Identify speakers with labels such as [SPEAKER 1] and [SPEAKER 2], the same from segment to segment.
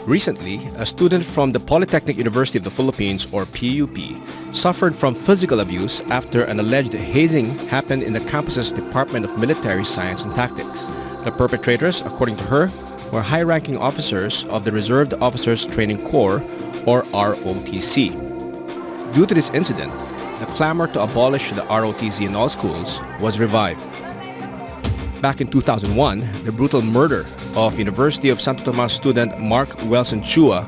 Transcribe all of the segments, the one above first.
[SPEAKER 1] Recently, a student from the Polytechnic University of the Philippines, or PUP, suffered from physical abuse after an alleged hazing happened in the campus's Department of Military Science and Tactics. The perpetrators, according to her, were high-ranking officers of the Reserved Officers Training Corps, or ROTC. Due to this incident, the clamor to abolish the ROTC in all schools was revived. Back in 2001, the brutal murder of University of Santo Tomas student Mark Wilson Chua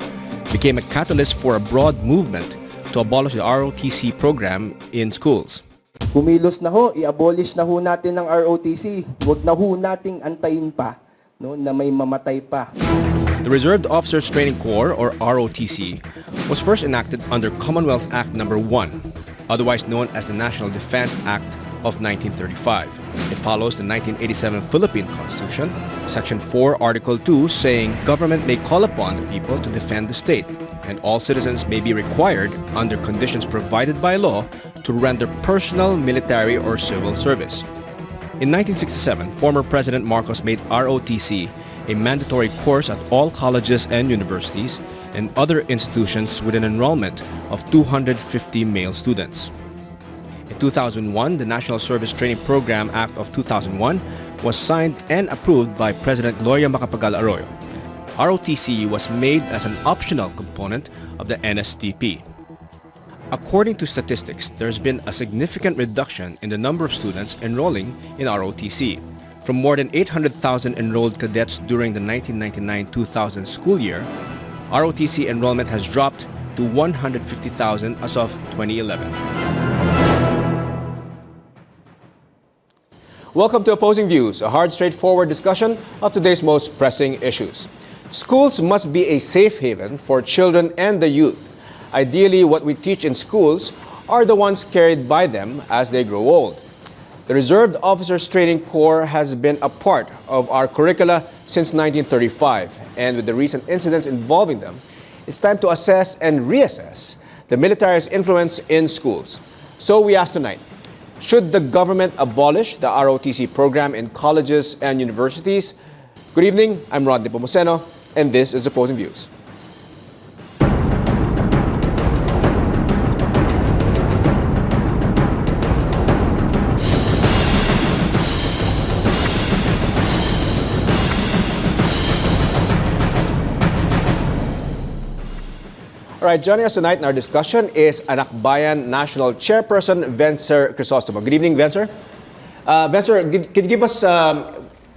[SPEAKER 1] became a catalyst for a broad movement to abolish the ROTC program in schools.
[SPEAKER 2] Kumilos na ho, i-abolish na ho natin ng ROTC. Huwag na ho nating antayin pa, no, na may mamatay pa.
[SPEAKER 1] The Reserved Officers Training Corps, or ROTC, was first enacted under Commonwealth Act No. 1, otherwise known as the National Defense Act of 1935. It follows the 1987 Philippine Constitution, Section 4, Article 2, saying government may call upon the people to defend the state, and all citizens may be required, under conditions provided by law, to render personal, military, or civil service. In 1967, former President Marcos made ROTC a mandatory course at all colleges and universities and other institutions with an enrollment of 250 male students. In 2001, the National Service Training Program Act of 2001 was signed and approved by President Gloria Macapagal Arroyo. ROTC was made as an optional component of the NSTP. According to statistics, there's been a significant reduction in the number of students enrolling in ROTC. From more than 800,000 enrolled cadets during the 1999-2000 school year, ROTC enrollment has dropped to 150,000 as of 2011. Welcome to Opposing Views, a hard, straightforward discussion of today's most pressing issues. Schools must be a safe haven for children and the youth. Ideally, what we teach in schools are the ones carried by them as they grow old. The Reserved Officers Training Corps has been a part of our curricula since 1935, and with the recent incidents involving them, it's time to assess and reassess the military's influence in schools. So we ask tonight, should the government abolish the ROTC program in colleges and universities? Good evening, I'm Rod Nepomuceno, and this is Opposing Views. All right, joining us tonight in our discussion is Anakbayan National Chairperson Vencer Crisostomo. Good evening, Vencer. Vencer, can you give us,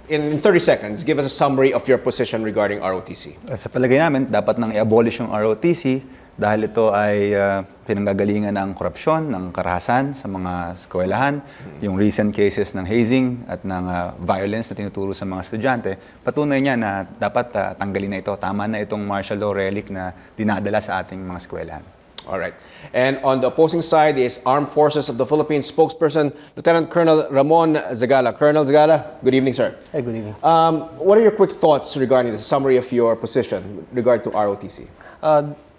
[SPEAKER 1] in 30 seconds, give us a summary of your position regarding ROTC?
[SPEAKER 3] Sa palagay namin, dapat nang i-abolish yung ROTC dahil ito ay pinanggagalingan ng korupsyon, ng karahasan sa mga eskwelahan. Yung recent cases ng hazing at ng violence na tinuturo sa mga estudyante, patunay niya na dapat tanggalin na ito. Tama na itong martial law relic na dinadala sa ating mga eskwelahan.
[SPEAKER 1] All right. And on the opposing side is Armed Forces of the Philippines spokesperson, Lieutenant Colonel Ramon Zagala. Colonel Zagala, good evening, sir.
[SPEAKER 4] Hey, good evening.
[SPEAKER 1] What are your quick thoughts regarding the summary of your position with regard to ROTC?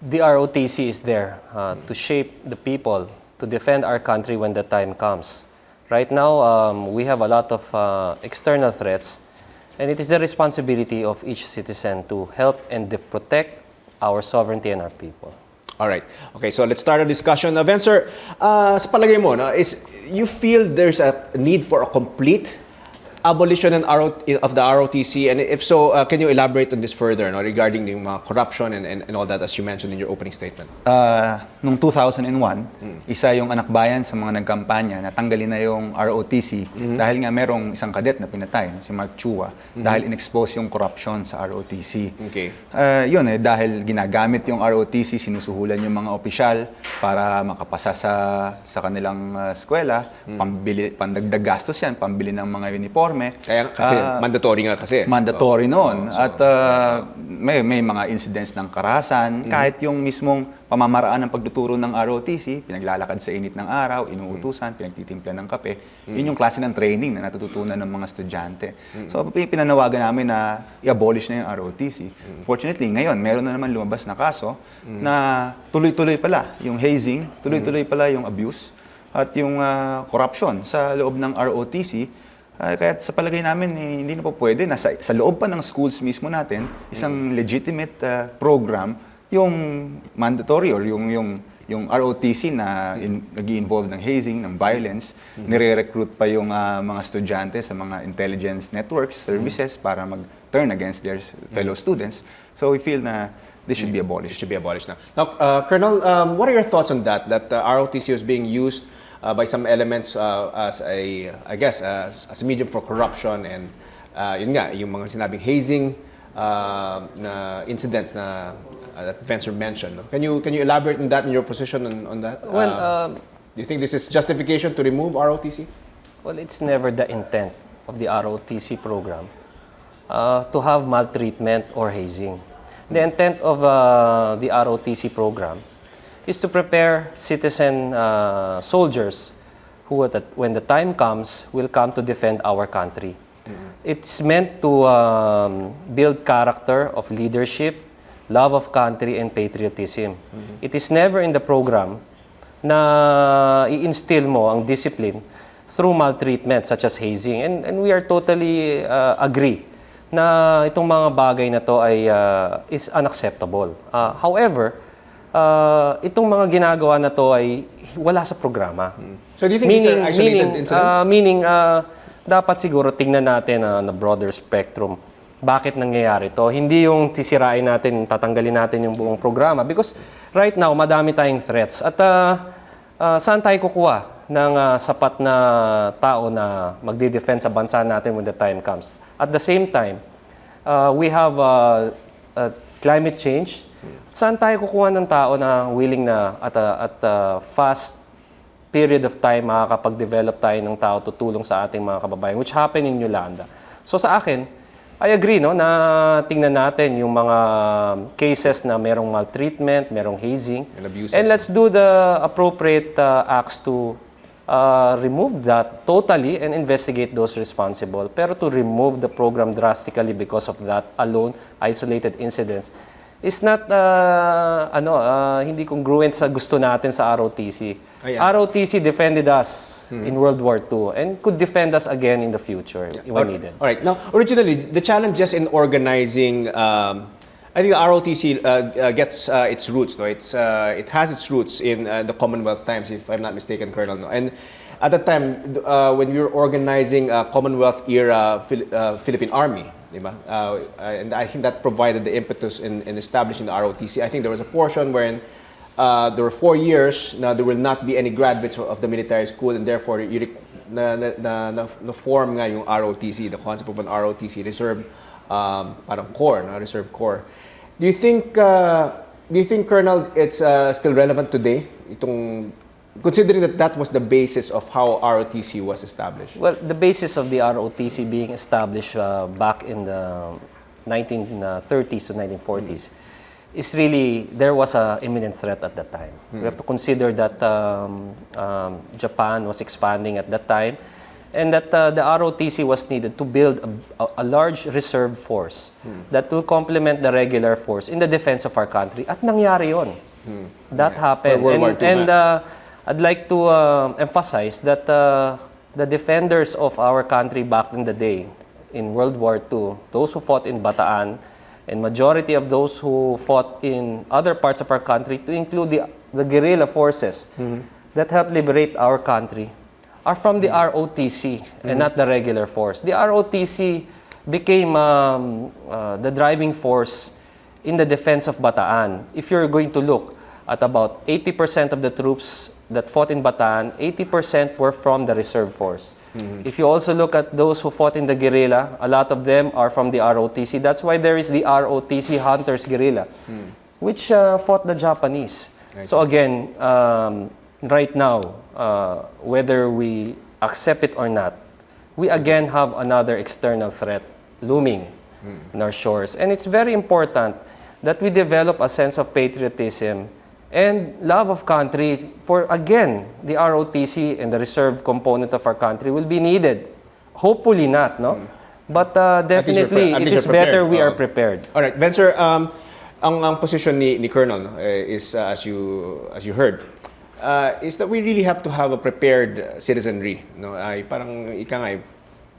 [SPEAKER 4] The ROTC is there to shape the people, to defend our country when the time comes. Right now, we have a lot of external threats, and it is the responsibility of each citizen to help and protect our sovereignty and our people.
[SPEAKER 1] All right. Okay, so let's start a discussion. Vencer, sa palagay mo, you feel there's a need for a complete abolition of the ROTC, and if so, can you elaborate on this further regarding the corruption and all that, as you mentioned in your opening statement?
[SPEAKER 3] Noong 2001, isa yung Anakbayan sa mga nagkampanya na tanggalin na yung ROTC dahil nga merong isang kadet na pinatay, si Mark Chua, dahil in-expose yung corruption sa ROTC.
[SPEAKER 1] Okay.
[SPEAKER 3] Yun dahil ginagamit yung ROTC, sinusuhulan yung mga opisyal para makapasa sa kanilang eskwela, pandagdag gastos yan, pambili ng mga uniforme.
[SPEAKER 1] Kaya kasi mandatory nga kasi.
[SPEAKER 3] Mandatory noon. At may mga incidents ng karahasan, kahit yung mismong pamamaraan ng pagtuturo ng ROTC, pinaglalakad sa init ng araw, inuutusan, pinagtitimpla ng kape, yun yung klase ng training na natututunan ng mga estudyante. So, pinanawagan namin na i-abolish na yung ROTC. Fortunately, ngayon, meron na naman lumabas na kaso na tuloy-tuloy pala yung hazing, tuloy-tuloy pala yung abuse, at yung corruption sa loob ng ROTC. Kaya sa palagay namin, hindi na po pwede na sa loob pa ng schools mismo natin, isang legitimate program, yung mandatory or yung ROTC na nag-i-involve ng hazing, ng violence, nire-recruit pa yung mga estudyante sa mga intelligence networks, services para mag-turn against their fellow students. So we feel na this should be abolished.
[SPEAKER 1] It should be abolished now. Now, Colonel, what are your thoughts on that? That ROTC was being used by some elements as a medium for corruption, and yun nga, yung mga sinabing hazing na incidents na that Vencer mentioned. No? Can you elaborate on that, in your position on that?
[SPEAKER 4] Well,
[SPEAKER 1] do you think this is justification to remove ROTC?
[SPEAKER 4] well, it's never the intent of the ROTC program to have maltreatment or hazing. The intent of the ROTC program is to prepare citizen soldiers who, when the time comes, will come to defend our country. It's meant to build character of leadership, love of country, and patriotism. It is never in the program na i-instill mo ang discipline through maltreatment such as hazing. And we are totally agree na itong mga bagay na to ay is unacceptable. However, itong mga ginagawa na to ay wala sa programa.
[SPEAKER 1] So do you think these are isolated incidents?
[SPEAKER 4] Meaning, dapat siguro tingnan natin na broader spectrum. Bakit nangyayari to? Hindi yung sisirain natin, tatanggalin natin yung buong programa. Because right now, madami tayong threats. At saan tayo kukuha ng sapat na tao na magdi-defend sa bansa natin when the time comes? At the same time, we have climate change. Saan tayo kukuha ng tao na willing na at a fast period of time makakapag-develop tayo ng tao tutulong sa ating mga kababayan, which happened in Yolanda. So sa akin, I agree no, na tingnan natin yung mga cases na merong maltreatment, merong hazing, and let's do the appropriate acts to remove that totally and investigate those responsible. Pero to remove the program drastically because of that alone, isolated incidents, is not hindi congruent sa gusto natin sa ROTC. ROTC defended us in World War II and could defend us again in the future when needed.
[SPEAKER 1] All right. Now, originally, the challenge just in organizing, I think the ROTC gets its roots. No, it has its roots in the Commonwealth times, if I'm not mistaken, Colonel. No? And at that time, when we were organizing Commonwealth era Philippine Army, diba? And I think that provided the impetus in establishing the ROTC. I think there was a portion wherein there were 4 years now there will not be any graduates of the military school, and therefore na-form nga yung ROTC, the concept of an ROTC, reserve parang corps, reserve corps. Do you think, Colonel, it's still relevant today? Considering that was the basis of how ROTC was established.
[SPEAKER 4] Well, the basis of the ROTC being established back in the 1930s to 1940s is really, there was an imminent threat at that time. We have to consider that Japan was expanding at that time, and that the ROTC was needed to build a large reserve force that will complement the regular force in the defense of our country. At nangyari yun. That happened. And I'd like to emphasize that the defenders of our country back in the day, in World War II, those who fought in Bataan, and majority of those who fought in other parts of our country, to include the guerrilla forces that helped liberate our country, are from the ROTC and not the regular force. The ROTC became the driving force in the defense of Bataan. If you're going to look at about 80% of the troops that fought in Bataan, 80% were from the reserve force. If you also look at those who fought in the guerrilla, a lot of them are from the ROTC. That's why there is the ROTC Hunters Guerrilla, which fought the Japanese. So again, right now, whether we accept it or not, we again have another external threat looming. in our shores. And it's very important that we develop a sense of patriotism and love of country for, again, the ROTC and the reserve component of our country will be needed. Hopefully not, no? But definitely, it is better we are prepared.
[SPEAKER 1] All right, Vencer, ang position ni Colonel no, is, as you heard, is that we really have to have a prepared citizenry. No? Ay, parang, ika nga,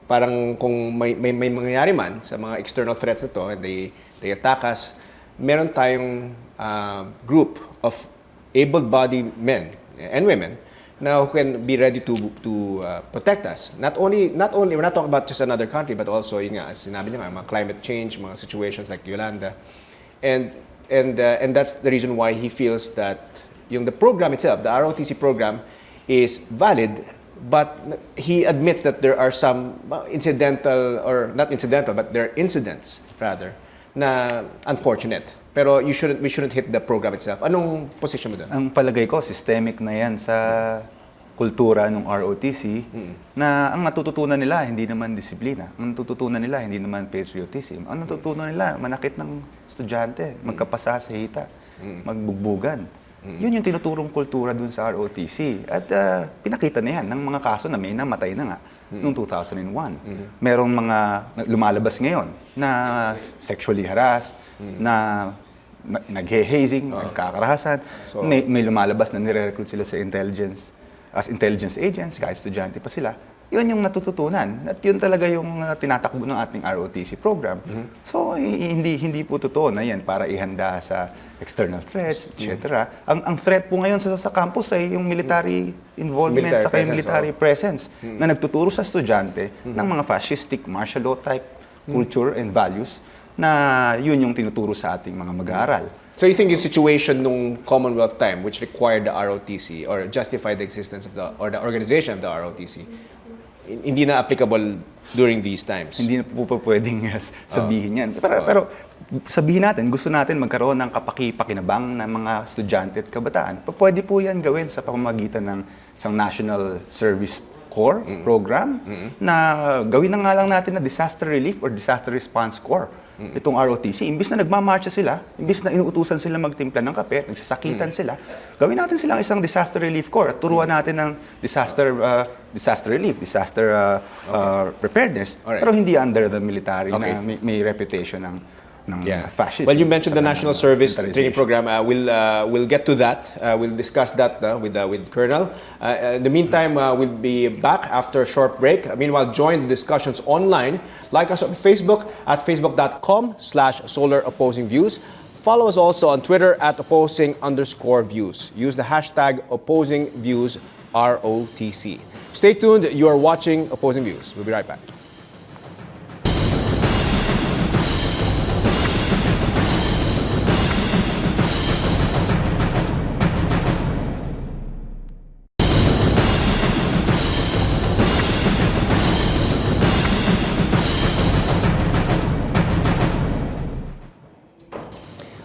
[SPEAKER 1] parang kung may mangyayari man sa mga external threats na to, and they attack us, meron tayong group of able-bodied men and women now who can be ready to protect us. Not only we're not talking about just another country, but also yun nga, as sinabi niya nga, mga climate change, mga situations like Yolanda, and that's the reason why he feels that yung the program itself, the ROTC program, is valid, but he admits that there are some incidental, or not incidental, but there are incidents rather na unfortunate. Pero we shouldn't hit the program itself. Anong position mo doon?
[SPEAKER 3] Ang palagay ko, systemic na yan sa kultura ng ROTC na ang natututunan nila hindi naman disiplina. Ang natututunan nila hindi naman patriotism. Ang natutunan nila manakit ng estudyante, magkapasa sa hita, magbugbugan. Yun yung tinuturong kultura dun sa ROTC. At pinakita na yan ng mga kaso na may namatay na nga noong 2001. Merong mga lumalabas ngayon na sexually harassed, na nag-hazing, nagkakarahasan. So, may lumalabas na nire-recruit sila sa intelligence, as intelligence agents, kahit estudyante pa sila. Yun yung natututunan. At yun talaga yung tinatakbo ng ating ROTC program. So, hindi po totoo na yan para ihanda sa external threats, etc. Ang threat po ngayon sa campus ay yung military involvement sa military presence na nagtuturo sa estudyante ng mga fascistic martial law type culture and values na yun yung tinuturo sa ating mga mag-aaral.
[SPEAKER 1] So you think yung situation nung Commonwealth time, which required the ROTC or justified the existence of the organization of the ROTC, hindi na applicable during these times?
[SPEAKER 3] Hindi na po pwedeng sabihin yan. Pero sabihin natin, gusto natin magkaroon ng kapaki-pakinabang ng mga estudyante at kabataan. Pwede po yan gawin sa pamamagitan ng isang National Service Corps program na gawin na nga lang natin na Disaster Relief or Disaster Response Corps. Itong ROTC, imbis na nagmamarcha sila, imbis na inuutusan sila magtimpla ng kape, nagsasakitan sila, gawin natin silang isang disaster relief corps at turuan natin ng disaster relief, disaster preparedness, pero hindi under the military na may reputation ng fascism.
[SPEAKER 1] Well, you mentioned the National Service Training Program. We'll get to that. We'll discuss that with Colonel. In the meantime, we'll be back after a short break. Meanwhile, join the discussions online. Like us on Facebook at facebook.com/SolarOpposingViews. Follow us also on Twitter at opposing_views. Use the hashtag OpposingViewsROTC. Stay tuned. You are watching Opposing Views. We'll be right back.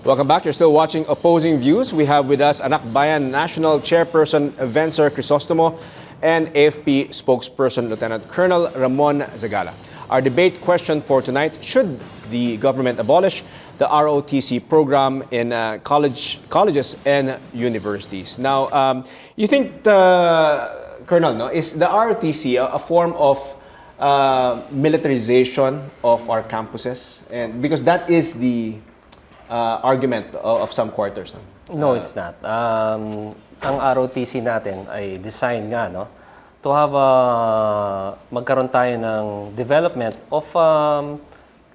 [SPEAKER 1] Welcome back. You're still watching Opposing Views. We have with us Anak Bayan National Chairperson Vencer Crisostomo and AFP spokesperson Lieutenant Colonel Ramon Zagala. Our debate question for tonight: should the government abolish the ROTC program in colleges and universities? Now, you think, Colonel, no, is the ROTC a form of militarization of our campuses? And because that is the argument of some quarters.
[SPEAKER 4] No, it's not. Ang ROTC natin ay design nga, no, to have magkaroon tayo ng development of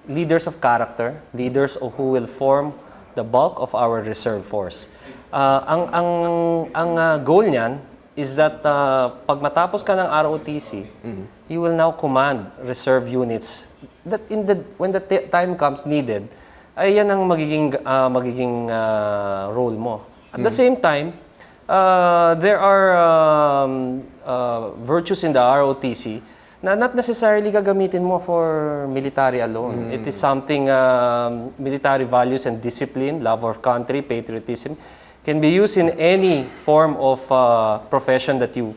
[SPEAKER 4] leaders of character, leaders who will form the bulk of our reserve force. Ang goal niyan is that pag matapos ka ng ROTC, you will now command reserve units that when the time comes needed, ay yan ang magiging role mo. At the same time, there are virtues in the ROTC na not necessarily gagamitin mo for military alone. It is something, military values and discipline, love of country, patriotism, can be used in any form of profession that you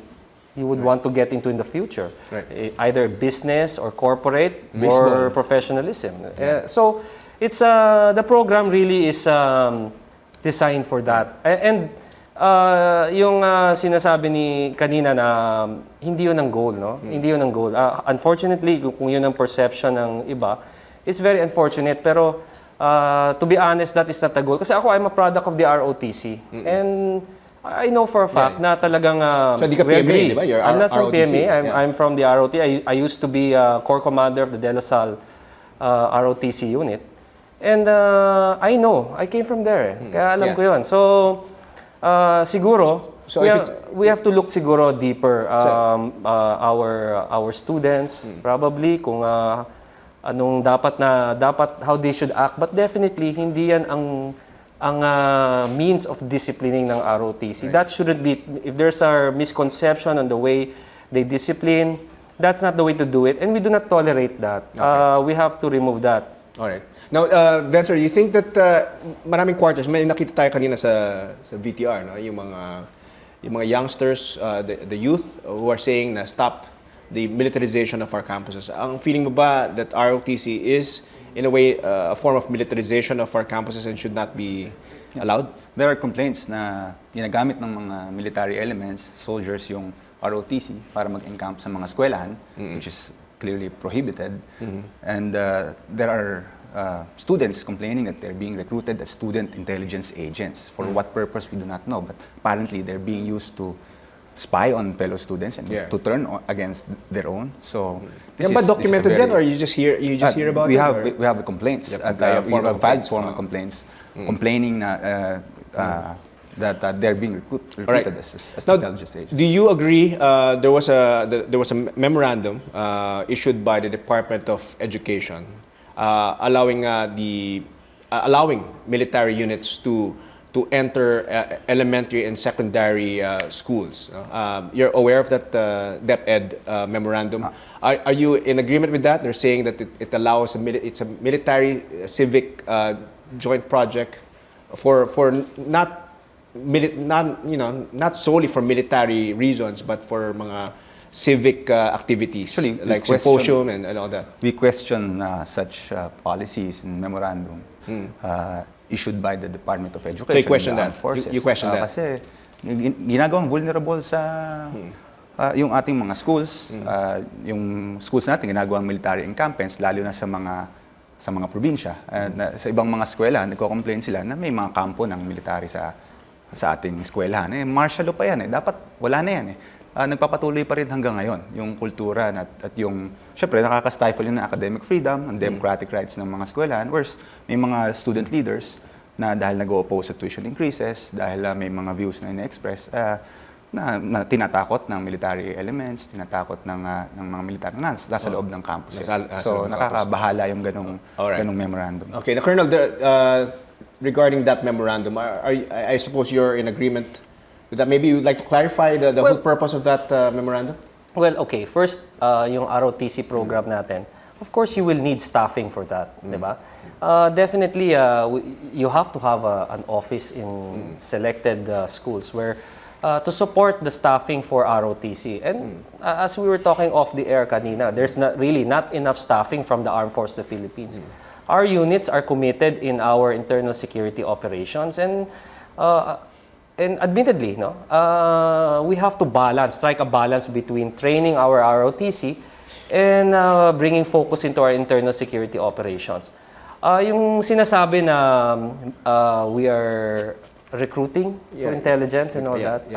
[SPEAKER 4] you would want to get into in the future.
[SPEAKER 1] Right.
[SPEAKER 4] Either business or corporate
[SPEAKER 1] Baseball.
[SPEAKER 4] or professionalism. So it's the program really is designed for that. And yung sinasabi ni kanina na hindi yun ang goal, no? Hindi yun ang goal. Unfortunately, kung yun ang perception ng iba, it's very unfortunate. Pero to be honest, that is not the goal. Kasi ako, I'm a product of the ROTC. And I know for a fact na talagang
[SPEAKER 1] So, di ka
[SPEAKER 4] we
[SPEAKER 1] PMA,
[SPEAKER 4] agree.
[SPEAKER 1] di ba? You're
[SPEAKER 4] I'm not from
[SPEAKER 1] ROTC.
[SPEAKER 4] PMA. I'm from the ROT. I used to be core commander of the De La Salle ROTC unit. And I know, I came from there. Kaya alam ko yun. So, siguro, we have to look siguro deeper. Our students, probably, kung anong dapat how they should act. But definitely, hindi yan ang means of disciplining ng ROTC. That shouldn't be, if there's a misconception on the way they discipline, that's not the way to do it. And we do not tolerate that. We have to remove that.
[SPEAKER 1] All right. Now, Vencer, you think that maraming quarters, may nakita tayo kanina sa VTR, no? Yung mga youngsters, the youth who are saying na stop the militarization of our campuses. Ang feeling mo ba that ROTC is, in a way, a form of militarization of our campuses and should not be allowed?
[SPEAKER 3] There are complaints na ginagamit ng mga military elements, soldiers, yung ROTC para mag-encamp sa mga eskwelahan, which is clearly prohibited. And there are students complaining that they're being recruited as student intelligence agents. For what purpose, we do not know. But apparently, they're being used to spy on fellow students and to turn against their own. So,
[SPEAKER 1] Yan ba documented yan, or you just hear about
[SPEAKER 3] we
[SPEAKER 1] it?
[SPEAKER 3] Have, we have the complaints. We have filed formal complaints complaining na, that they're being recruited as intelligence agents.
[SPEAKER 1] Do you agree there was a memorandum issued by the Department of Education allowing military units to enter elementary and secondary schools? You're aware of that DepEd memorandum. Are you in agreement with that? They're saying that it allows it's a military civic joint project for not solely for military reasons, but for mga civic activities.
[SPEAKER 3] Actually,
[SPEAKER 1] like symposium and all that.
[SPEAKER 3] We question such policies and memorandum issued by the Department of Education.
[SPEAKER 1] So you question that?
[SPEAKER 3] Forces.
[SPEAKER 1] You question that?
[SPEAKER 3] Kasi ginagawang vulnerable sa yung ating mga schools. Yung schools natin ginagawang military encampments, lalo na sa mga probinsya. Sa ibang mga eskwela, nagko-complain sila na may mga kampo ng military sa ating eskwelahan. Martial law pa yan. Dapat wala na yan. Nagpapatuloy pa rin hanggang ngayon yung kultura at yung, syempre, nakaka-stifle yun ng academic freedom, ang democratic rights ng mga eskwelahan, whereas may mga student leaders na dahil nag-oppose sa tuition increases, dahil may mga views na ina-express, na tinatakot ng military elements, tinatakot ng mga military na nasa loob ng campuses. So, nakakabahala yung ganong memorandum.
[SPEAKER 1] Okay, now, Colonel, regarding that memorandum, I suppose you're in agreement with that. Maybe you'd like to clarify the whole purpose of that memorandum?
[SPEAKER 4] Well, okay. First, yung ROTC program natin, of course, you will need staffing for that, di ba? Definitely, you have to have an office in selected schools where to support the staffing for ROTC. And as we were talking off the air kanina, there's not enough staffing from the Armed Forces of the Philippines. Our units are committed in our internal security operations, and admittedly, we have to strike a balance between training our ROTC and bringing focus into our internal security operations. Yung sinasabi na we are recruiting for intelligence and all that,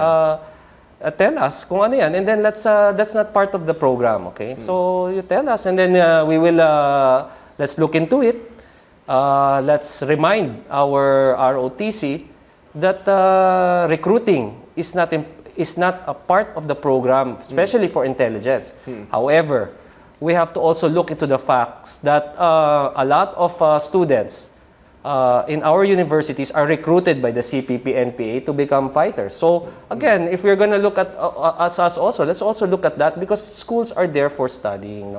[SPEAKER 4] tell us kung ano yan, and then that's not part of the program, okay? So you tell us, and then we will let's look into it. Let's remind our ROTC that recruiting is not a part of the program, especially for intelligence. However, we have to also look into the facts that a lot of students in our universities are recruited by the CPP-NPA to become fighters. So again, if we're going to look at us also, let's also look at that, because schools are there for studying,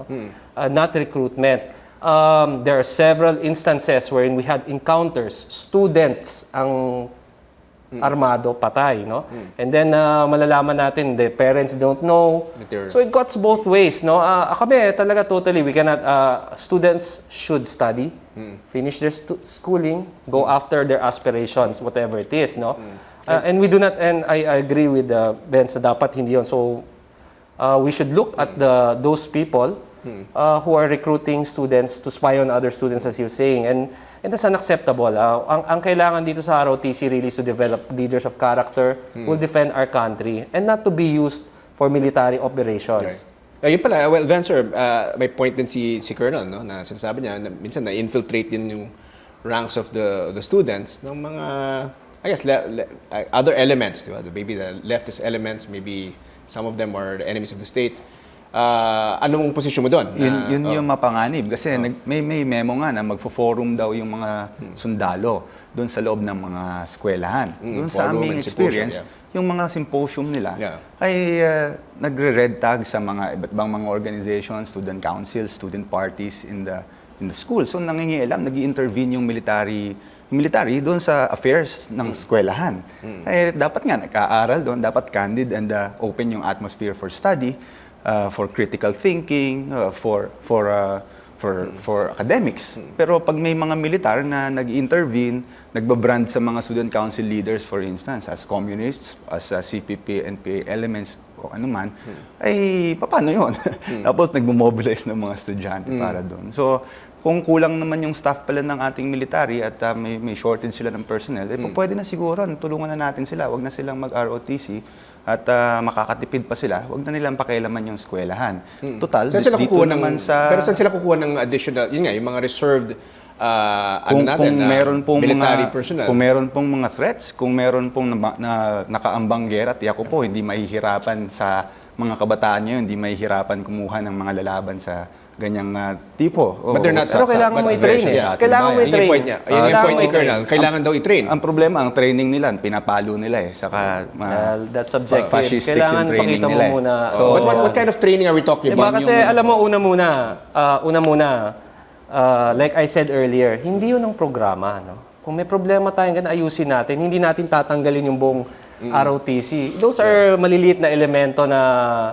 [SPEAKER 4] not recruitment. There are several instances wherein we had encounters, students ang armado, patay, no? And then malalaman natin the parents don't know. So it cuts both ways, no? Kami talaga totally we cannot students should study, finish their schooling, go after their aspirations, whatever it is, no? And we do not, and I agree with Benz na dapat hindi yun. So we should look at those people who are recruiting students to spy on other students, as you're saying, and that's unacceptable. Ang kailangan dito sa ROTC really is to develop leaders of character who will defend our country and not to be used for military operations.
[SPEAKER 1] Yun pala, well, Venture, may point din si Colonel, no, na sinasabi niya, na minsan na-infiltrate din yung ranks of the students ng mga, I guess, other elements, di ba? Maybe the leftist elements, maybe some of them are the enemies of the state. Anong posisyon mo doon?
[SPEAKER 3] Yun yung mapanganib. Kasi may memo nga na magfo-forum daw yung mga sundalo doon sa loob ng mga eskwelahan. Doon sa aming experience, yung mga symposium nila ay nagre-red tag sa mga iba't ibang mga organizations, student councils, student parties in the school. So nangingialam, nag-i-intervene yung military doon sa affairs ng eskwelahan. Dapat nga nag-aaral doon, dapat candid and open yung atmosphere for study. For critical thinking, for academics. Pero pag may mga militar na nag-intervene, nagbabrand sa mga student council leaders, for instance, as communists, as CPP, NPA elements, o anuman, ay paano yun? Tapos nagmo-mobilize ng mga estudyante para doon. So, kung kulang naman yung staff pala ng ating military at may shortage sila ng personnel, pwede na siguro, tulungan na natin sila. Huwag na silang mag-ROTC at makakatipid pa sila. Huwag na nilang pakialaman yung eskwelahan. Total,
[SPEAKER 1] saan dito naman sa... Pero saan sila kukuha ng additional, yun nga, yung mga reserved military personnel?
[SPEAKER 3] Kung meron pong mga threats, kung meron pong nakaambang gera, tiyak ko po, hindi mahihirapan sa mga kabataan nyo, hindi mahihirapan kumuha ng mga lalaban sa ganyang tipo.
[SPEAKER 1] But they're not...
[SPEAKER 4] Pero kailangan mo i-train eh. Kailangan mo i-train.
[SPEAKER 1] Yung point niya. Yung point ni Colonel, kailangan daw i-train.
[SPEAKER 3] Ang problema, ang training nila, pinapalo nila eh. Saka,
[SPEAKER 4] that's subjective.
[SPEAKER 3] Fascistic yung training
[SPEAKER 4] Kailangan pakita mo muna.
[SPEAKER 1] So, but what kind of training are we talking about?
[SPEAKER 4] Kasi alam mo, una muna, like I said earlier, hindi yun ang programa. No? Kung may problema tayong ganun, ayusin natin. Hindi natin tatanggalin yung buong ROTC. Those are maliliit na elemento na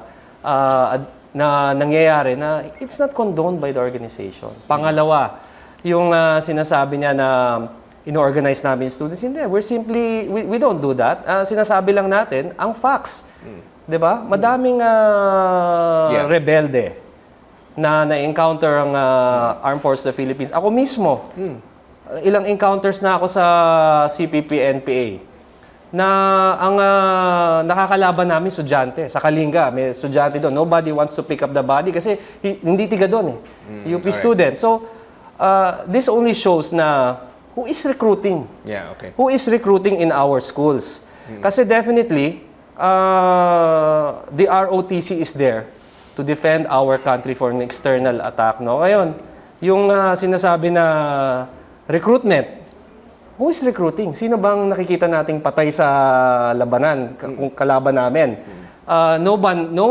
[SPEAKER 4] nangyayari na it's not condoned by the organization. Pangalawa, yung sinasabi niya na ino-organize namin students, hindi. We don't do that. Sinasabi lang natin ang facts. 'Di ba? Madaming rebelde na na-encounter ang Armed Forces of the Philippines. Ako mismo, ilang encounters na ako sa CPP, NPA na ang nakakalaban namin estudyante sa Kalinga, may estudyante doon. Nobody wants to pick up the body kasi hindi tiga doon eh. UP student. So, this only shows na who is recruiting. Who is recruiting in our schools. Kasi definitely, the ROTC is there to defend our country for an external attack. No? Ngayon, yung sinasabi na recruitment, who is recruiting? Sino bang nakikita nating patay sa labanan, kung kalaban namin? No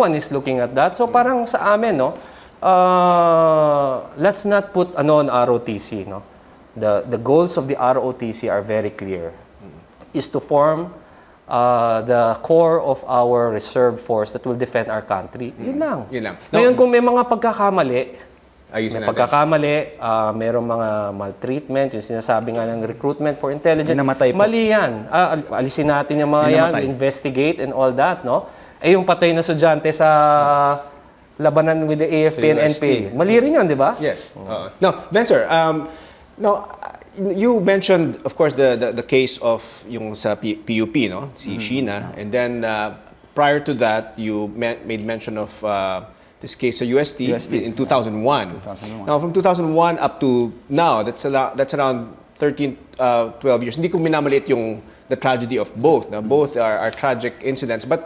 [SPEAKER 4] one is looking at that. So parang sa amin, no, let's not put on ROTC. No? The goals of the ROTC are very clear. Is to form the core of our reserve force that will defend our country. Yun lang. Ngayon, kung may mga pagkakamali, merong mga maltreatment, yung sinasabi nga ng recruitment for intelligence, mali yan. Alisin natin yung mga yan, investigate and all that, no? Yung patay na estudyante sa labanan with the AFP and NPA. Mali rin yun, di ba?
[SPEAKER 1] Yes. Now, Venture, you mentioned, of course, the case of yung sa PUP, no? Si Sheena. And then, prior to that, you made mention of this case sa UST in 2001. Now, from 2001 up to now, that's around 13, 12 years. Hindi ko minamaliit yung the tragedy of both. Now, both are tragic incidents. But,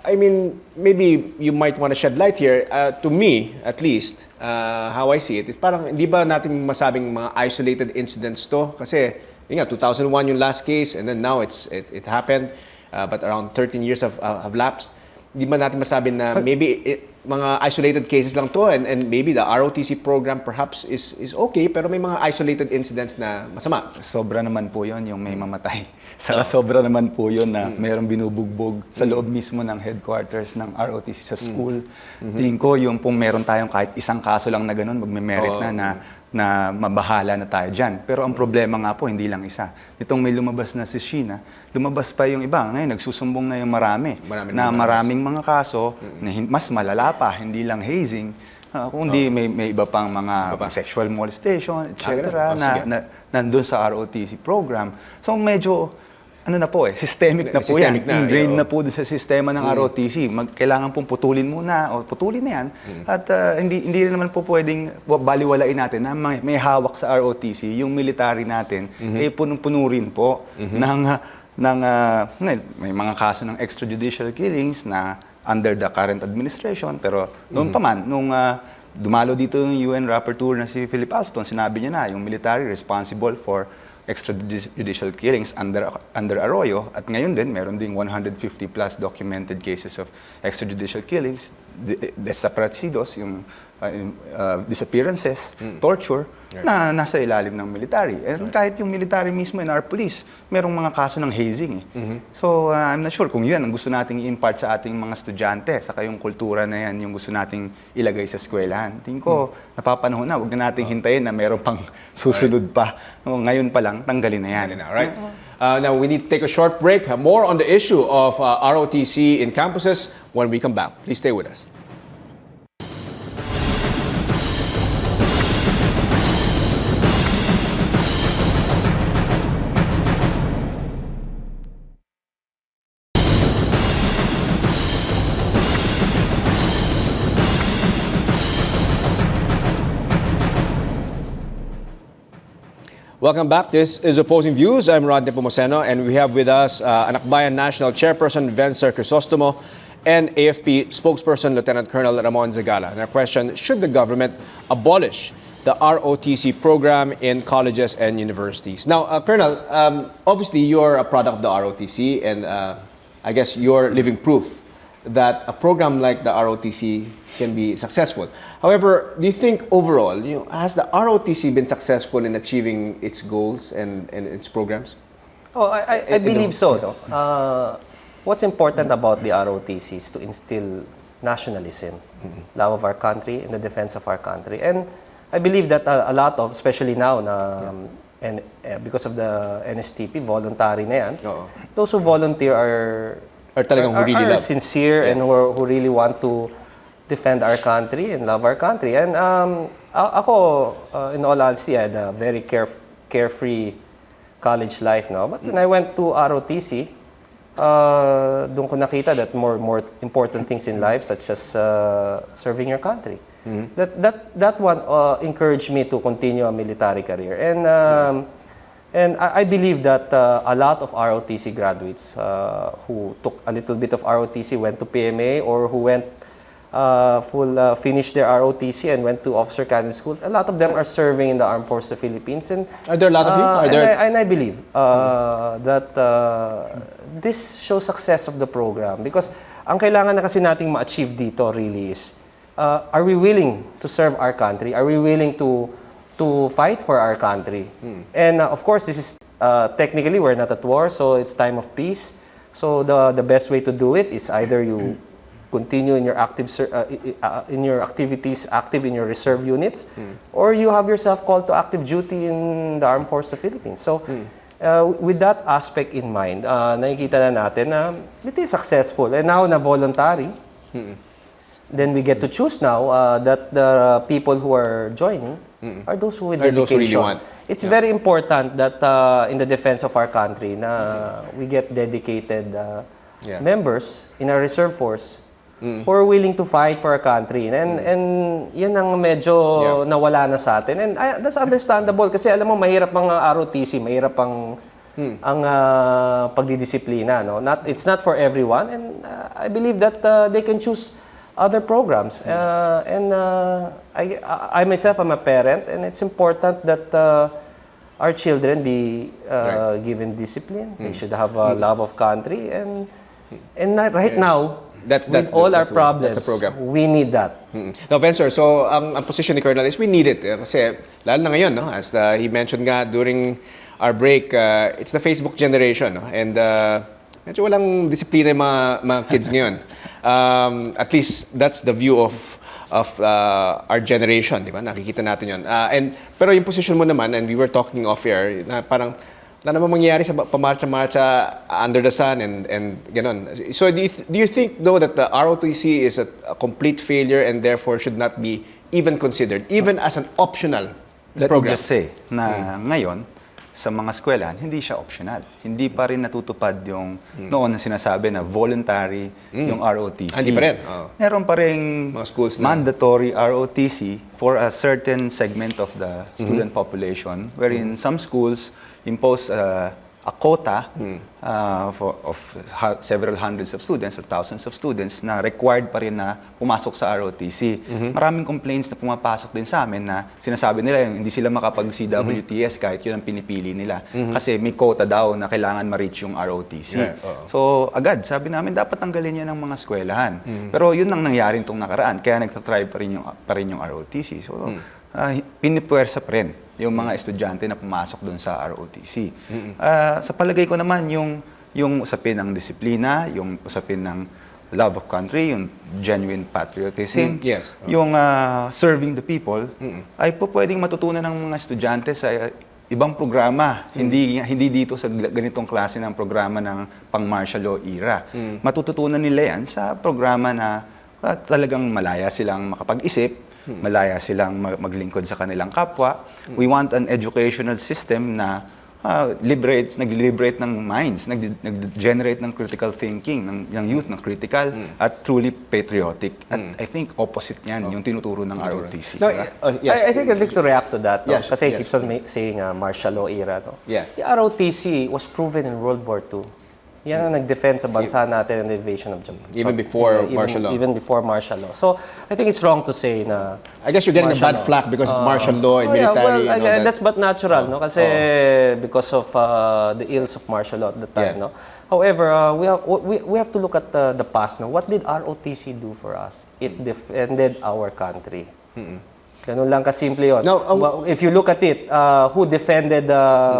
[SPEAKER 1] I mean, maybe you might want to shed light here. To me, at least, how I see it, is parang hindi ba natin masabing mga isolated incidents to? Kasi, yun nga, 2001 yung last case, and then now it happened, but around 13 years have lapsed. di ba natin masabi na maybe mga isolated cases lang to, and maybe the ROTC program perhaps is okay, pero may mga isolated incidents na masama.
[SPEAKER 3] Sobra naman po yun yung may mamatay. Saka sobra naman po yun na mayroong binubugbog sa loob mismo ng headquarters ng ROTC sa school. Tingin ko yung kung meron tayong kahit isang kaso lang na ganun, magme-merit na mabahala na tayo dyan. Pero ang problema nga po, hindi lang isa. Itong may lumabas na si Sheena, lumabas pa yung iba. Ngayon, nagsusumbong na yung maraming mga kaso na mas malala pa, hindi lang hazing, kundi may iba pang mga sexual molestation, etc. na nandun sa ROTC program. So medyo na po systemic na po yan. Ingrained na po sa sistema ng ROTC. Kailangan pong putulin muna o putulin na yan. At hindi rin naman po pwedeng baliwalain natin na may hawak sa ROTC, yung military natin, punong-puno rin po may mga kaso ng extrajudicial killings na under the current administration. Pero noon pa man, nung dumalo dito yung UN rapporteur na si Philip Alston, sinabi niya na yung military responsible for extrajudicial killings under Arroyo, at ngayon din meron ding 150 plus documented cases of extrajudicial killings, desaparecidos, yung disappearances, torture, na nasa ilalim ng military. And kahit yung military mismo and our police, merong mga kaso ng hazing. So I'm not sure kung yun ang gusto nating i-impart sa ating mga estudyante, saka yung kultura na yan yung gusto nating ilagay sa eskwelahan. Tingin ko, napapanahon na, huwag na nating hintayin na meron pang susunod pa. Ngayon pa lang, tanggalin na yan.
[SPEAKER 1] Right? Now, we need to take a short break. More on the issue of ROTC in campuses when we come back. Please stay with us. Welcome back. This is Opposing Views. I'm Rod Nepomuceno, and we have with us Anakbayan National Chairperson Vencer Crisostomo and AFP spokesperson Lieutenant Colonel Ramon Zagala. And our question, should the government abolish the ROTC program in colleges and universities? Now, Colonel, obviously you're a product of the ROTC, and I guess you're living proof that a program like the ROTC can be successful. However, do you think overall, has the ROTC been successful in achieving its goals and its programs?
[SPEAKER 4] Oh, I believe so. No? What's important about the ROTC is to instill nationalism, love of our country, and the defense of our country. And I believe that a lot of, especially now, and because of the NSTP, voluntary na yan, those who volunteer are sincere and who really want to defend our country and love our country. And ako, in all honesty, I had a very carefree college life now. But when I went to ROTC, doon ko nakita that more important things in life, such as serving your country. That one encouraged me to continue a military career. And I believe that a lot of ROTC graduates who took a little bit of ROTC, went to PMA, or who went finished their ROTC and went to officer candidate school, a lot of them are serving in the Armed Forces of the Philippines. And
[SPEAKER 1] are there a lot of you?
[SPEAKER 4] And I believe that this shows success of the program, because ang kailangan na kasi nating ma-achieve dito really is, are we willing to serve our country? Are we willing to fight for our country? And of course, this is technically we're not at war, so it's time of peace. So the best way to do it is either you continue in your activities, active in your reserve units, or you have yourself called to active duty in the Armed Forces of the Philippines. So with that aspect in mind, nakikita na natin na it is successful. And now na voluntary, then we get to choose now that the people who are joining are those who with dedication.
[SPEAKER 1] Really want.
[SPEAKER 4] It's very important that in the defense of our country na we get dedicated members in our reserve force who are willing to fight for our country. And yan ang medyo nawala na sa atin. And that's understandable kasi alam mo, mahirap ang ROTC, mahirap ang pagdidisiplina. No? It's not for everyone. And I believe that they can choose other programs. I myself am a parent, and it's important that our children be given discipline. They should have a love of country. And right now, with all our problems,
[SPEAKER 1] that's the program.
[SPEAKER 4] we need that.
[SPEAKER 1] Now, Vencer, so ang position ni Colonel is we need it. Kasi lalo na ngayon, no? As he mentioned nga during our break, it's the Facebook generation. No? And medyo walang disiplina yung mga kids ngayon. At least that's the view of our generation, di ba? Nakikita natin yun. Pero yung position mo naman, and we were talking off-air, na parang wala namang mangyayari sa pamarcha-marcha under the sun and ganon. So do you think, though, that the ROTC is a complete failure and therefore should not be even considered, even as an optional program?
[SPEAKER 3] Let me just say na ngayon, sa mga eskwelahan, hindi siya optional. Hindi pa rin natutupad yung noon na sinasabi na voluntary yung ROTC.
[SPEAKER 1] Hindi pa rin?
[SPEAKER 3] Meron pa rin
[SPEAKER 1] mga schools na
[SPEAKER 3] mandatory ROTC for a certain segment of the student population, wherein some schools impose a quota of several hundreds of students or thousands of students na required pa rin na pumasok sa ROTC. Maraming complaints na pumapasok din sa amin na sinasabi nila yung hindi sila makapag-CWTS kahit yun ang pinipili nila. Kasi may quota daw na kailangan ma-reach yung ROTC. So agad, sabi namin dapat tanggalin yan ng mga eskwelahan. Pero yun ang nangyari itong nakaraan, kaya nagtatry pa rin yung ROTC. So pinipuwersa pa rin yung mga estudyante na pumasok doon sa ROTC. Sa palagay ko naman, yung usapin ng disiplina, yung usapin ng love of country, yung genuine patriotism, yung serving the people, ay po pwedeng matutunan ng mga estudyante sa ibang programa, hindi dito sa ganitong klase ng programa ng pang-martial law era. Matututunan nila yan sa programa na talagang malaya silang makapag-isip, malaya silang maglingkod sa kanilang kapwa. We want an educational system na nag-liberate ng minds, nag-generate ng critical thinking ng youth, ng critical at truly patriotic. At I think opposite niyan yung tinuturo ng ROTC.
[SPEAKER 1] No,
[SPEAKER 4] I think I'd like to react to that.
[SPEAKER 1] Yes,
[SPEAKER 4] Kasi
[SPEAKER 1] yes.
[SPEAKER 4] he keeps on saying martial law era. No?
[SPEAKER 1] Yeah.
[SPEAKER 4] The ROTC was proven in World War II. Yan ang nag-defend sa bansa natin and the invasion of Japan.
[SPEAKER 1] Even before martial law.
[SPEAKER 4] Even before martial law. So, I think it's wrong to say na...
[SPEAKER 1] I guess you're getting a bad flack because it's martial law and military.
[SPEAKER 4] Yeah, well,
[SPEAKER 1] and all
[SPEAKER 4] that's but natural, no? Kasi because of the ills of martial law at the time, no? However, we have to look at the past, no? What did ROTC do for us? It defended our country. Ganun lang kasimple yun.
[SPEAKER 1] Now,
[SPEAKER 4] if you look at it, who defended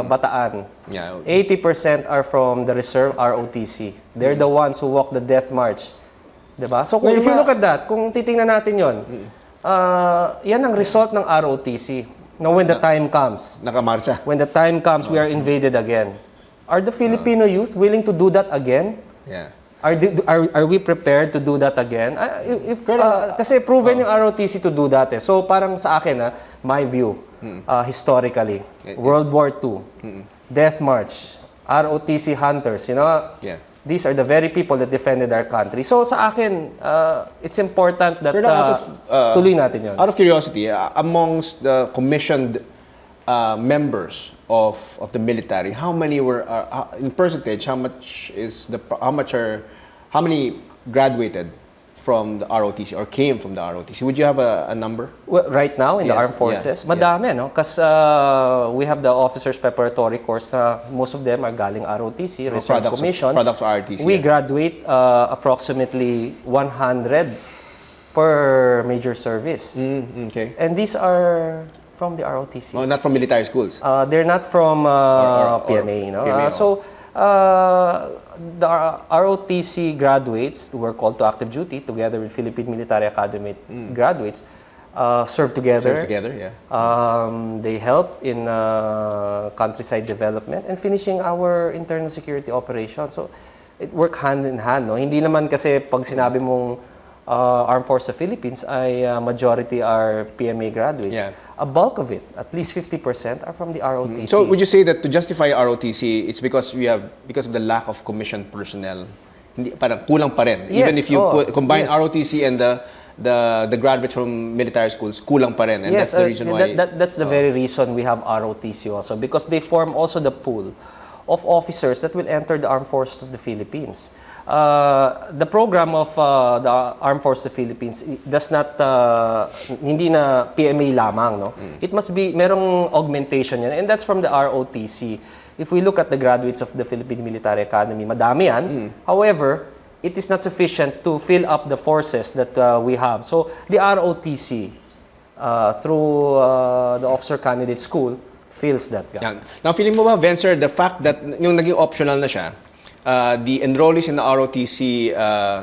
[SPEAKER 4] Bataan?
[SPEAKER 1] Yeah.
[SPEAKER 4] 80% are from the reserve ROTC. They're the ones who walk the death march. Diba? So, if you look at that, kung titingnan natin yon, yan ang result ng ROTC. Now, when the time comes,
[SPEAKER 1] nakamarcha.
[SPEAKER 4] when the time comes, we are invaded again. Are the Filipino youth willing to do that again?
[SPEAKER 1] Yeah.
[SPEAKER 4] Are we prepared to do that again? Kasi proven yung ROTC to do that. So parang sa akin, my view, historically, World War II, Death March, ROTC hunters, you know, these are the very people that defended our country. So sa akin, it's important that tuloy natin yun.
[SPEAKER 1] Out of curiosity, amongst the commissioned members of the military, how many were in percentage? How many graduated from the ROTC or came from the ROTC? Would you have a number?
[SPEAKER 4] Well, right now in the armed forces, madami, no? Because we have the officers preparatory course. Most of them are galing ROTC, Reserve Commission.
[SPEAKER 1] Products of ROTC.
[SPEAKER 4] We graduate approximately 100 per major service,
[SPEAKER 1] okay.
[SPEAKER 4] and these are from the ROTC.
[SPEAKER 1] Oh, not from military schools.
[SPEAKER 4] They're not from PMA, no?
[SPEAKER 1] PMA,
[SPEAKER 4] So the ROTC graduates who were called to active duty together with Philippine Military Academy graduates serve together. They help in countryside development and finishing our internal security operation. So it work hand in hand, no? Hindi naman kasi pag sinabi mong Armed Forces of Philippines ay majority are PMA graduates. A bulk of it, at least 50%, are from the ROTC.
[SPEAKER 1] So would you say that to justify ROTC, it's because of the lack of commissioned personnel? Hindi, parang kulang pa rin.
[SPEAKER 4] Yes,
[SPEAKER 1] even if you combine ROTC and the graduates from military schools, kulang pa rin. And that's the reason why.
[SPEAKER 4] That's the very reason we have ROTC also, because they form also the pool of officers that will enter the Armed Forces of the Philippines. The program of the Armed Forces of the Philippines does not, hindi na PMA lamang, no? It must be, merong augmentation yan, and that's from the ROTC. If we look at the graduates of the Philippine Military Academy, madami yan. However, it is not sufficient to fill up the forces that we have. So the ROTC, through the Officer Candidate School, fills that gap.
[SPEAKER 1] Yan. Now, feeling mo ba, Vencer, the fact that yung naging optional na siya, the enrollees in the ROTC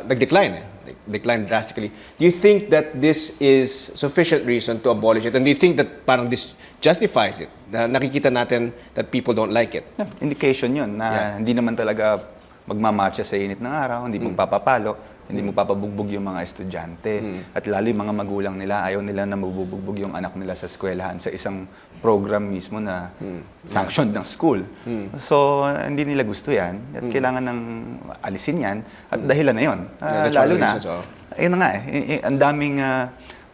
[SPEAKER 1] nag-decline, declined drastically. Do you think that this is sufficient reason to abolish it? And do you think that parang this justifies it? Na nakikita natin that people don't like it?
[SPEAKER 3] Yeah, indication yun na hindi naman talaga magmamarcha sa init ng araw, hindi magpapapalo, hindi magpapabugbog yung mga estudyante. At lalo yung mga magulang nila, ayaw nila na magbubugbog yung anak nila sa eskwelahan sa isang program mismo na sanctioned ng school. So, hindi nila gusto yan. At kailangan ng alisin yan. At dahilan na yun. Lalo na, ayun na nga ang daming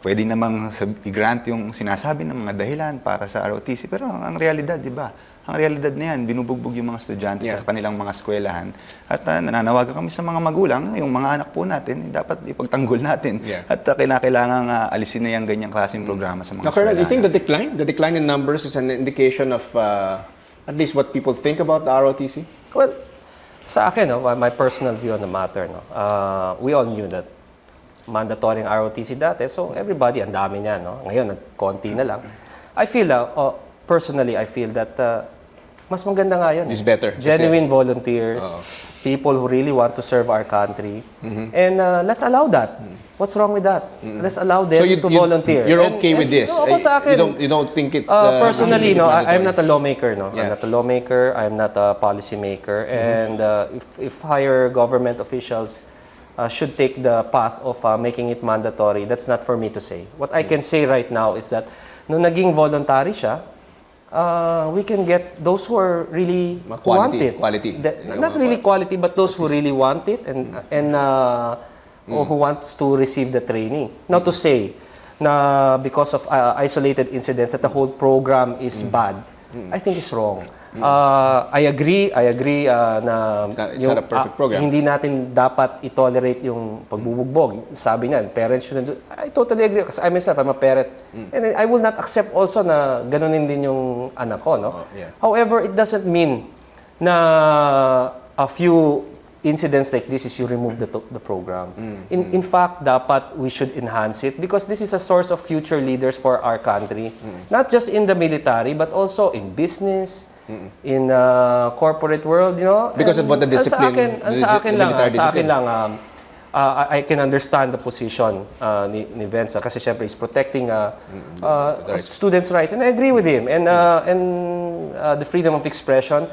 [SPEAKER 3] pwede namang i-grant yung sinasabi ng mga dahilan para sa ROTC. Pero ang realidad, di ba? Ang realidad na yan, binubugbog yung mga estudyante sa kanilang mga eskwelahan. At nananawagan kami sa mga magulang, yung mga anak po natin, dapat ipagtanggol natin. At kailangan alisin na yung ganyang klaseng programa sa mga eskwelahan.
[SPEAKER 1] Do you think the decline in numbers is an indication of at least what people think about the ROTC?
[SPEAKER 4] Well, sa akin, my personal view on the matter, we all knew that mandatory ang ROTC dati, so everybody, ang dami niya. Ngayon, konti na lang. Personally, I feel that mas maganda nga yun.
[SPEAKER 1] It's better.
[SPEAKER 4] Genuine volunteers, people who really want to serve our country. And let's allow that. What's wrong with that? Let's allow them to volunteer.
[SPEAKER 1] You're okay with this?
[SPEAKER 4] No, sa akin,
[SPEAKER 1] you don't think it...
[SPEAKER 4] personally, I'm not a lawmaker. I'm not a lawmaker. I'm not a policymaker. And if higher government officials should take the path of making it mandatory, that's not for me to say. What I can say right now is that nung naging voluntary siya, we can get those who are really want it. Not really quality, but those who really want it and who wants to receive the training. Now to say na because of isolated incidents that the whole program is bad, I think is wrong. I agree na
[SPEAKER 1] it's not a perfect program.
[SPEAKER 4] Hindi natin dapat i-tolerate yung pagbubugbog. Sabi niyan, parents shouldn't do. I totally agree because I myself, I'm a parent. And I will not accept also na ganunin din yung anak ko, no? However, it doesn't mean na a few incidents like this is you remove the program. In fact, dapat we should enhance it because this is a source of future leaders for our country. Not just in the military, but also in business, in corporate world,
[SPEAKER 1] Because of what the discipline,
[SPEAKER 4] sa akin lang, I can understand the position ni Vince kasi syempre he's protecting students' rights, and I agree with him. And the freedom of expression,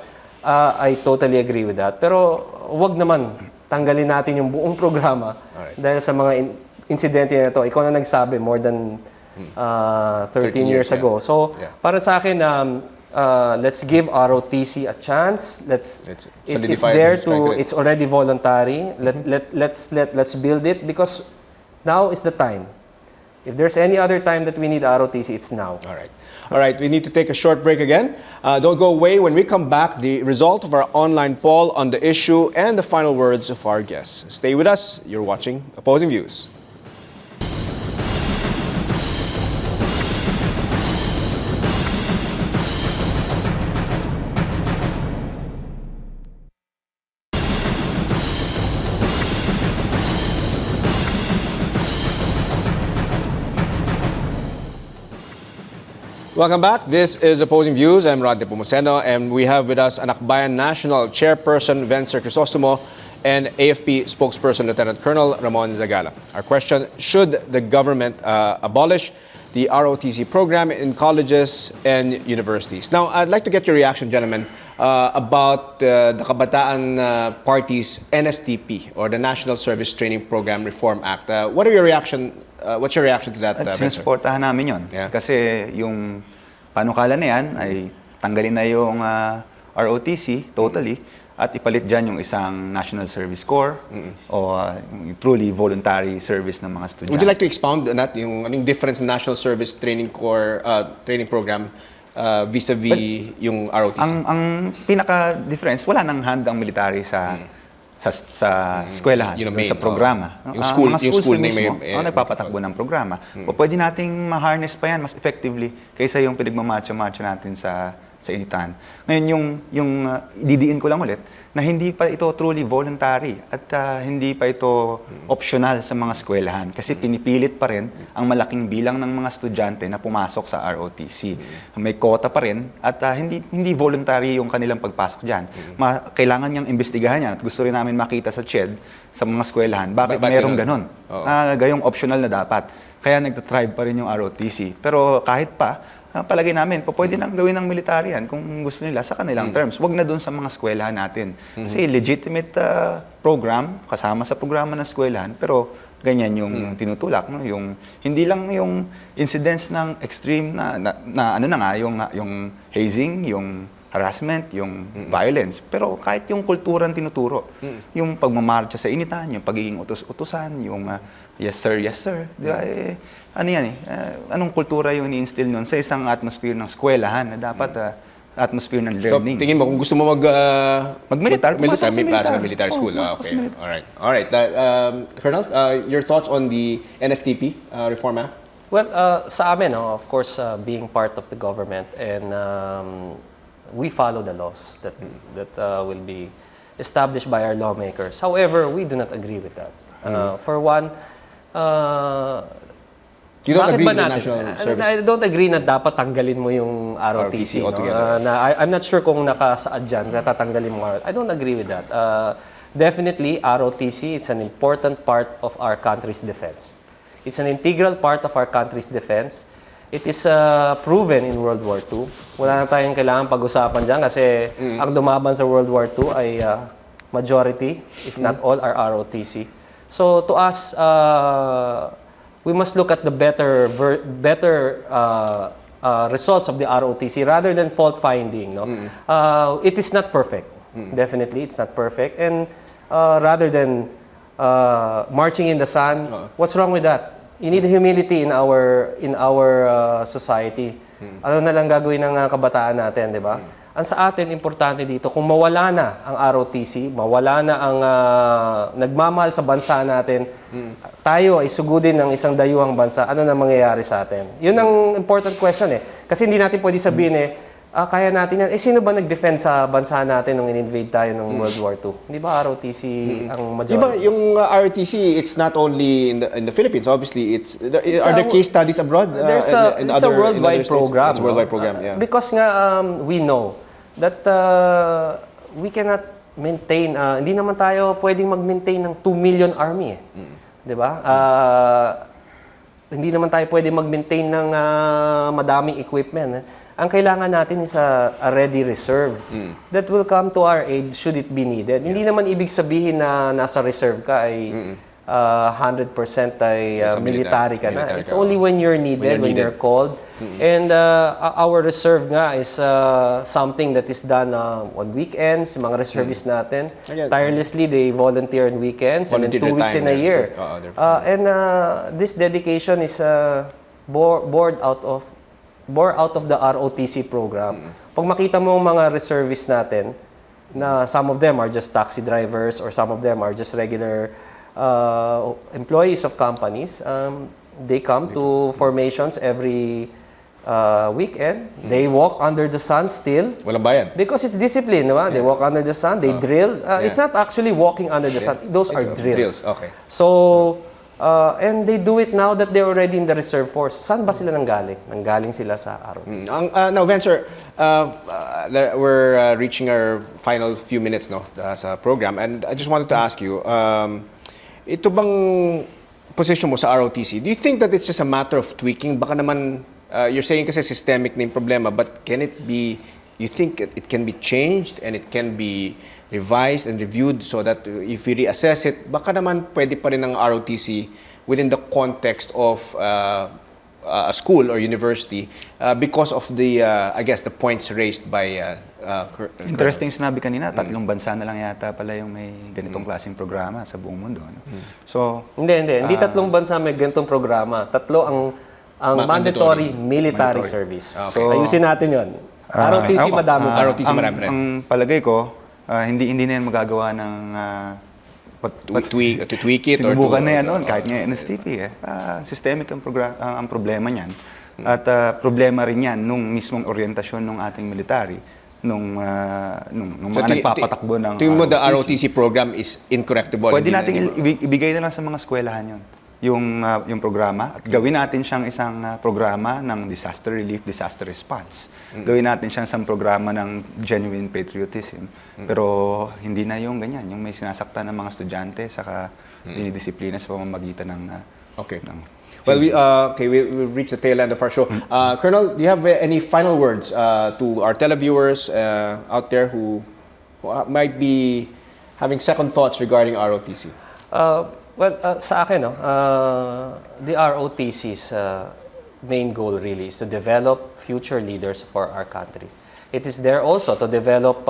[SPEAKER 4] I totally agree with that. Pero wag naman tanggalin natin yung buong programa dahil sa mga insidente na ito. Ikaw na nagsabi more than 13 years ago. So para sa akin, let's give ROTC a chance. It's there it's already voluntary. Let's build it because now is the time. If there's any other time that we need ROTC, it's now.
[SPEAKER 1] All right, we need to take a short break again. Don't go away. When we come back, the result of our online poll on the issue and the final words of our guests. Stay with us. You're watching Opposing Views. Welcome back. This is Opposing Views. I'm Rod Nepomuceno, and we have with us Anakbayan National Chairperson Vencer Crisostomo and AFP Spokesperson Lieutenant Colonel Ramon Zagala. Our question, should the government abolish the ROTC program in colleges and universities? Now, I'd like to get your reaction, gentlemen, about the Kabataan Party's NSTP, or the National Service Training Program Reform Act. What's your reaction to that, Vencer?
[SPEAKER 3] Sinusuportahan namin yun. Kasi yung panukala na yan ay tanggalin na yung ROTC totally at ipalit dyan yung isang National Service Corps o truly voluntary service ng mga estudyante.
[SPEAKER 1] Would you like to expound on that? Yung difference ng National Service Training Corps training program vis-a-vis yung ROTC?
[SPEAKER 3] Ang pinaka-difference, wala nang hand ang military sa eskwelahan, sa programa.
[SPEAKER 1] Yung school na
[SPEAKER 3] mismo, nagpapatakbo ng programa. O pwede nating ma-harness pa yan mas effectively kaysa yung pinagmamarcha-marcha natin sa sa initan. Ngayon, didiin ko lang ulit na hindi pa ito truly voluntary at hindi pa ito optional sa mga eskwelahan kasi pinipilit pa rin ang malaking bilang ng mga estudyante na pumasok sa ROTC. May quota pa rin at hindi voluntary yung kanilang pagpasok dyan. Kailangan niyang imbestigahan yan at gusto rin namin makita sa CHED, sa mga eskwelahan, bakit mayroong ganon? Gayong optional na dapat. Kaya nagtatribe pa rin yung ROTC. Pero kahit pa, palagay namin, pwede nang gawin ng military yan kung gusto nila sa kanilang terms. Huwag na doon sa mga eskwelahan natin. Kasi legitimate program, kasama sa programa ng eskwelahan, pero ganyan yung tinutulak. No? Hindi lang yung incidents ng extreme yung hazing, yung harassment, yung violence. Pero kahit yung kulturang tinuturo, yung pagmamarcha sa initan, yung pagiging utos-utusan, yung yes sir, di ba? Anong kultura yung ni-instill nun sa isang atmosphere ng eskwelahan na dapat atmosphere ng learning?
[SPEAKER 1] So, tingin mo, kung gusto mo
[SPEAKER 3] mag-militar,
[SPEAKER 1] may pasok sa military school. Okay. All right. Colonel, your thoughts on the NSTP Reform Act?
[SPEAKER 4] Well, sa amin, of course, being part of the government and we follow the laws that will be established by our lawmakers. However, we do not agree with that. For one,
[SPEAKER 1] you don't agree with the
[SPEAKER 4] natin?
[SPEAKER 1] national service?
[SPEAKER 4] I don't agree na dapat tanggalin mo yung ROTC.
[SPEAKER 1] altogether.
[SPEAKER 4] I'm not sure kung nakasaad dyan na tatanggalin mo. I don't agree with that. Definitely, ROTC, it's an important part of our country's defense. It's an integral part of our country's defense. It is proven in World War II. Wala na tayong kailangan pag-usapan dyan kasi ang dumaban sa World War II ay majority, if not all, are ROTC. So to us, we must look at the better results of the ROTC rather than fault finding. No? It is not perfect. Definitely, it's not perfect. And rather than marching in the sun, what's wrong with that? You need humility in our society. Ano na lang gagawin ng kabataan natin, di ba? Ang sa atin, importante dito, kung mawala na ang ROTC, mawala na ang nagmamahal sa bansa natin, tayo ay sugudin ng isang dayuhang bansa, ano na mangyayari sa atin? Yun ang important question eh. Kasi hindi natin pwede sabihin kaya natin yan. Sino ba nag-defend sa bansa natin nung in-invade tayo ng World War II? Hindi ba ROTC ang majority?
[SPEAKER 1] Diba yung ROTC, it's not only in the Philippines, obviously. Are there case studies abroad?
[SPEAKER 4] It's a worldwide program.
[SPEAKER 1] It's a worldwide program, yeah.
[SPEAKER 4] Because nga, we know that we cannot maintain, hindi naman tayo pwedeng mag-maintain ng 2 million army. Di ba? Hindi naman tayo pwedeng mag-maintain ng madaming equipment. Ang kailangan natin is a ready reserve that will come to our aid should it be needed. Hindi naman ibig sabihin na nasa reserve ka ay 100% ay military ka na. It's only when you're needed, when you're called. And our reserve nga is something that is done on weekends. Yung mga reservists natin, tirelessly, they volunteer on weekends and then 2 weeks in a year. And this dedication is born out of the ROTC program. Pag makita mo mga reservists natin, na some of them are just taxi drivers or some of them are just regular employees of companies, they come to formations every weekend. They walk under the sun still.
[SPEAKER 1] Walang bayan.
[SPEAKER 4] Because it's discipline, diba? They walk under the sun, they drill. It's not actually walking under the sun. Those are drills.
[SPEAKER 1] Okay.
[SPEAKER 4] So, and they do it now that they're already in the reserve force. Saan ba sila nanggaling? Nanggaling sila sa ROTC.
[SPEAKER 1] Now, Venture, we're reaching our final few minutes sa program, and I just wanted to ask you, ito bang position mo sa ROTC? Do you think that it's just a matter of tweaking? Baka naman, you're saying kasi systemic na yung problema, but can it be, you think it can be changed and it can be revised and reviewed so that if we reassess it, baka naman pwede pa rin ang ROTC within the context of a school or university because of the, I guess, the points raised by
[SPEAKER 3] Interesting sinabi kanina, 3 bansa na lang yata pala yung may ganitong klaseng programa sa buong mundo. No? So,
[SPEAKER 4] Hindi 3 bansa may ganitong programa. 3 ang mandatory military service.
[SPEAKER 1] Okay.
[SPEAKER 4] So, ayusin natin yon. ROTC madami pa.
[SPEAKER 1] ROTC marami rin.
[SPEAKER 3] Ang palagay ko, hindi na yan magagawa ng
[SPEAKER 1] to tweak it or
[SPEAKER 3] sinubukan na yan noon kahit nga NSTP systemic ang problema niyan. At problema rin yan nung mismong orientasyon ng ating military, nung mga nagpapatakbo ng
[SPEAKER 1] tingin mo the ROTC program is incorrectable?
[SPEAKER 3] Pwede natin ibigay na lang sa mga eskwelahan yung programa at gawin natin siyang isang programa ng disaster relief, disaster response. Gawin natin siyang isang programa ng genuine patriotism. Pero hindi na yung ganyan, yung may sinasaktan ng mga estudyante saka dinidisiplina sa pamamagitan ng
[SPEAKER 1] Okay. Well, we reached the tail end of our show. Colonel, do you have any final words to our televiewers out there who might be having second thoughts regarding ROTC?
[SPEAKER 4] Sa akin, the ROTC's main goal really is to develop future leaders for our country. It is there also to develop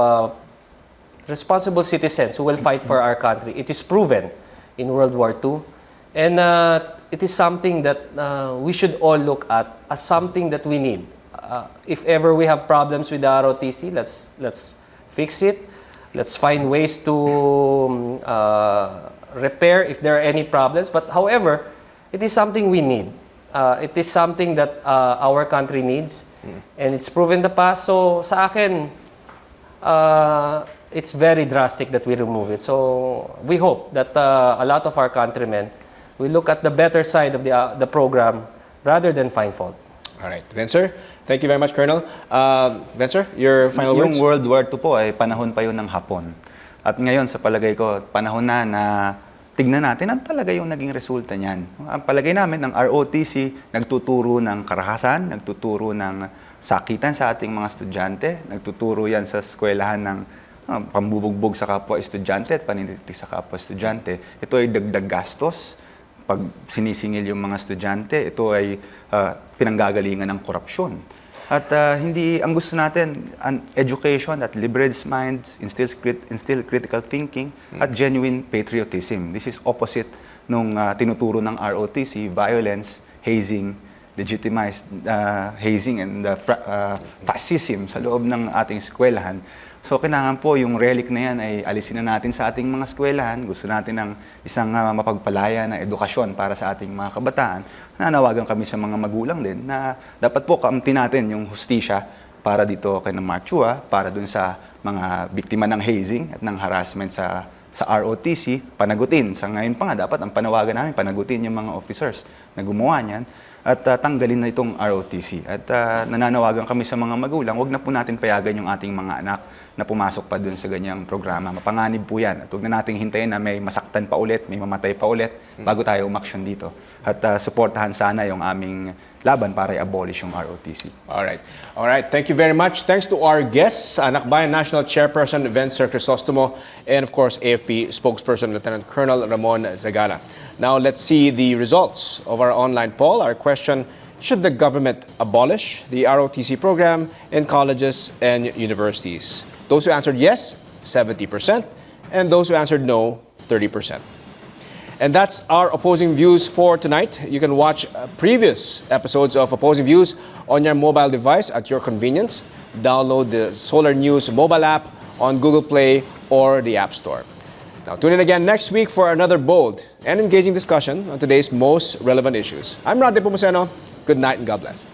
[SPEAKER 4] responsible citizens who will fight for our country. It is proven in World War II. And it is something that we should all look at as something that we need. If ever we have problems with the ROTC, let's fix it. Let's find ways to repair if there are any problems. But however, it is something we need. It is something that our country needs. And it's proven the past. So sa akin, it's very drastic that we remove it. So we hope that a lot of our countrymen will look at the better side of the program rather than find fault.
[SPEAKER 1] All right. Vencer, thank you very much, Colonel. Vencer, your final words?
[SPEAKER 3] Yung World War II po ay panahon pa yun ng Hapon. At ngayon, sa palagay ko, panahon na tignan natin ang talaga yung naging resulta niyan. Ang palagay namin ng ROTC, nagtuturo ng karahasan, nagtuturo ng sakitan sa ating mga estudyante, nagtuturo yan sa eskwelahan ng pambubugbog sa kapwa estudyante at paninitik sa kapwa estudyante. Ito ay dagdag gastos. Pag sinisingil yung mga estudyante, ito ay pinanggagalingan ng korupsyon. At hindi, ang gusto natin, an education that liberates minds, instill critical thinking, at genuine patriotism. This is opposite nung tinuturo ng ROTC, violence, hazing, legitimized hazing, and fascism sa loob ng ating eskwelahan. So, kailangan po yung relic na yan ay alisin na natin sa ating mga eskwelahan. Gusto natin ng isang mapagpalaya na edukasyon para sa ating mga kabataan. Nanawagan kami sa mga magulang din na dapat po kaamtin natin yung hustisya para dito kay Mark Chua, para dun sa mga biktima ng hazing at ng harassment sa ROTC, panagutin. Sa ngayon pa nga, dapat ang panawagan namin, panagutin yung mga officers na gumawa niyan at tanggalin na itong ROTC. At nananawagan kami sa mga magulang, huwag na po natin payagan yung ating mga anak na pumasok pa dun sa ganyang programa. Mapanganib po yan. At huwag na nating hintayin na may masaktan pa ulit, may mamatay pa ulit bago tayo umaksyon dito. At suportahan sana yung aming laban para i-abolish yung ROTC.
[SPEAKER 1] All right. Thank you very much. Thanks to our guests, Nakbayan National Chairperson Vencer Crisostomo, and of course, AFP Spokesperson Lieutenant Colonel Ramon Zagala. Now, let's see the results of our online poll. Our question: should the government abolish the ROTC program in colleges and universities? Those who answered yes, 70%, and those who answered no, 30%. And that's our Opposing Views for tonight. You can watch previous episodes of Opposing Views on your mobile device at your convenience. Download the Solar News mobile app on Google Play or the App Store. Now, tune in again next week for another bold and engaging discussion on today's most relevant issues. I'm Rod Nepomuceno. Good night and God bless.